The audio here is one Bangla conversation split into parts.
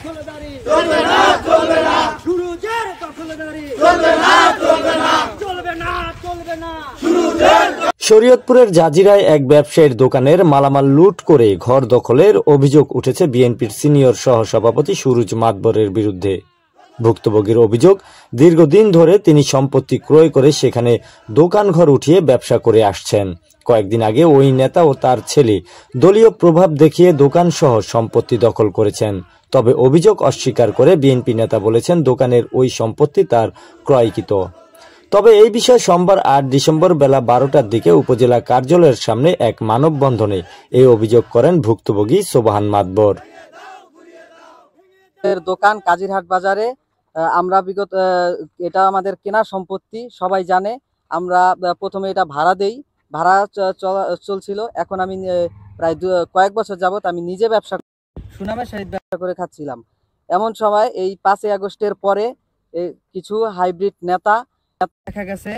দখলদারি চলবে না, চলবে না। সুরুজের দখলদারি চলবে না, চলবে না, চলবে না, চলবে না। সুরুজের শরীয়তপুরের জাজিরায় এক ব্যবসায়ীর দোকানের মালামাল লুট করে ঘর দখলের অভিযোগ উঠেছে বিএনপির সিনিয়র সহসভাপতি সুরুজ মাতবরের বিরুদ্ধে। ভুক্তভোগীর অভিযোগ, দীর্ঘদিন ধরে তিনি সম্পত্তি ক্রয় করে সেখানে দোকানঘর উঠিয়ে ব্যবসা করে আসছেন। কয়েকদিন আগে ওই নেতা ও তার ছেলে দলীয় প্রভাব দেখিয়ে দোকান সহ সম্পত্তি দখল করেছেন। তবে অভিযোগ অস্বীকার করে বিএনপি নেতা বলেছেন দোকানের ওই সম্পত্তি তার ক্রয়কৃত। তবে এই বিষয়ে সোমবার ৮ ডিসেম্বর বেলা ১২টার দিকে উপজেলা কার্যালয়ের সামনে এক মানববন্ধনে এই অভিযোগ করেন ভুক্তভোগী সোবহান মাতবর। দোকান কাজিরহাট বাজারে আমরা বিগত এটা আমাদের কেনা সম্পত্তি, সবাই জানে। আমরা প্রথমে এটা ভাড়া দেই, ভাড়া চলছিল। এখন আমি প্রায় কয়েক বছর যাবত আমি নিজে ব্যবসা সুনামের সহিত ব্যবসা করে খাচ্ছিলাম। এমন সময় এই 5ই আগস্টের পরে কিছু হাইব্রিড নেতা দেখা গেছে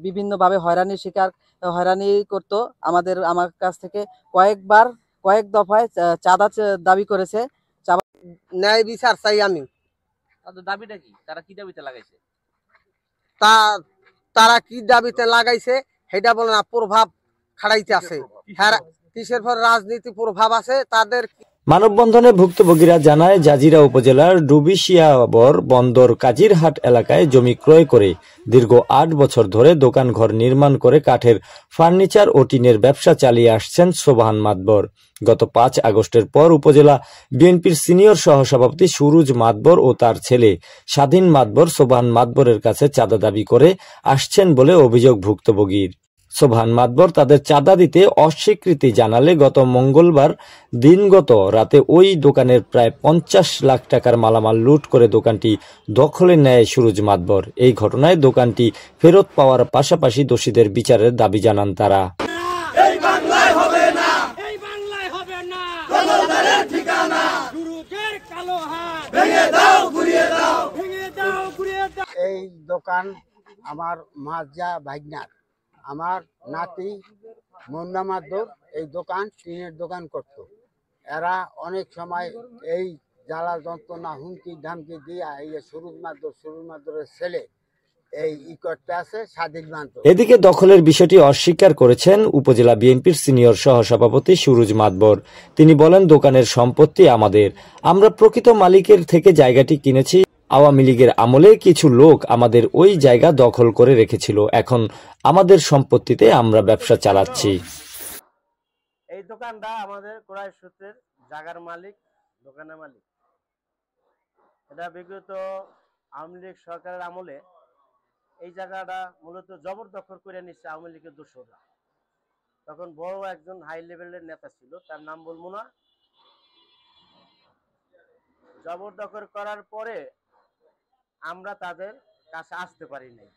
বিভিন্নভাবে হয়রানি করতো। আমার কাছ থেকে কয়েক দফায় চাঁদা দাবি করেছে। ন্যায় বিচার চাই আমি। তাদের দাবিটা কি? তারা কি দাবিতে লাগাইছে? তারা কি দাবিতে লাগাইছে সেটা বলে না, প্রভাব খাড়াইতে আছে। কিসের পর রাজনীতি প্রভাব আছে তাদের। মানববন্ধনে ভুক্তভোগীরা জানায়, জাজিরা উপজেলার ডুবিশিয়াবর বন্দর কাজিরহাট এলাকায় জমি ক্রয় করে দীর্ঘ ৮ বছর ধরে দোকানঘর নির্মাণ করে কাঠের ফার্নিচার ও টিনের ব্যবসা চালিয়ে আসছেন সোবহান মাতবর। গত ৫ আগস্টের পর উপজেলা বিএনপির সিনিয়র সহসভাপতি সুরুজ মাতবর ও তার ছেলে স্বাধীন মাতবর সোবহান মাতবরের কাছে চাঁদা দাবি করে আসছেন বলে অভিযোগ ভুক্তভোগীর। সোবহান মাতবর তাদের চাঁদা দিতে অস্বীকৃতি জানালে গত মঙ্গলবার দিনগত রাতে ওই দোকানের প্রায় ৫০ লাখ টাকার মালামাল লুট করে দোকানটি দখলে নেয় সুরুজ মাতবর। এই ঘটনায় দোকানটি ফেরত পাওয়ার পাশাপাশি দোষীদের বিচারের দাবি জানান তারা। এই বাংলায় হবে না, এই বাংলায় হবে না দখলদারের ঠিকানা। সুরুজের কালো হাত ভেঙে দাও, ঘুরিয়ে দাও, ভেঙে দাও, ঘুরিয়ে দাও। এই দোকান আমার মাজা ভাগনার, আমার নাতি মুন্না মাতবর এই দোকান টিনের দোকান করত। এরা অনেক সময় এই জ্বালা যন্ত্রণা হুমকি ধামকি দিয়ে এই সুরুজ মাতবরের ছেলে এই করতে আছে স্বাধীন মাতবর। এদিকে দখলের বিষয়টি অস্বীকার করেছেন উপজেলা বিএনপির সিনিয়র সহসভাপতি সুরুজ মাতবর। তিনি বলেন, দোকানের সম্পত্তি আমাদের, আমরা প্রকৃত মালিকের থেকে জায়গাটি কিনেছি। আওয়ামী লীগের আমলে কিছু লোক আমাদের ওই জায়গা দখল করে রেখেছিল, এখন আমাদের সম্পত্তিতে আমরা ব্যবসা চালাচ্ছি। এই দোকানটা আমাদের ক্রয় সূত্রের জায়গার মালিক, দোকানের মালিক। এটা বিগত আওয়ামী লীগ সরকারের আমলে এই জায়গাটা মূলত জবরদখল করে নিচ্ছে আওয়ামী লীগের দোসররা। তখন বড় একজন হাই লেভেলের নেতা ছিল, তার নাম বলবো না। জবরদখল করার পরে আমরা তাদের কাছে আসতে পারি নাই,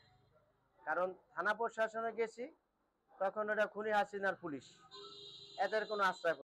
কারণ থানা প্রশাসনে গেছি, তখন ওটা খুনি হাসিনার পুলিশ, এদের কোনো আশ্রয়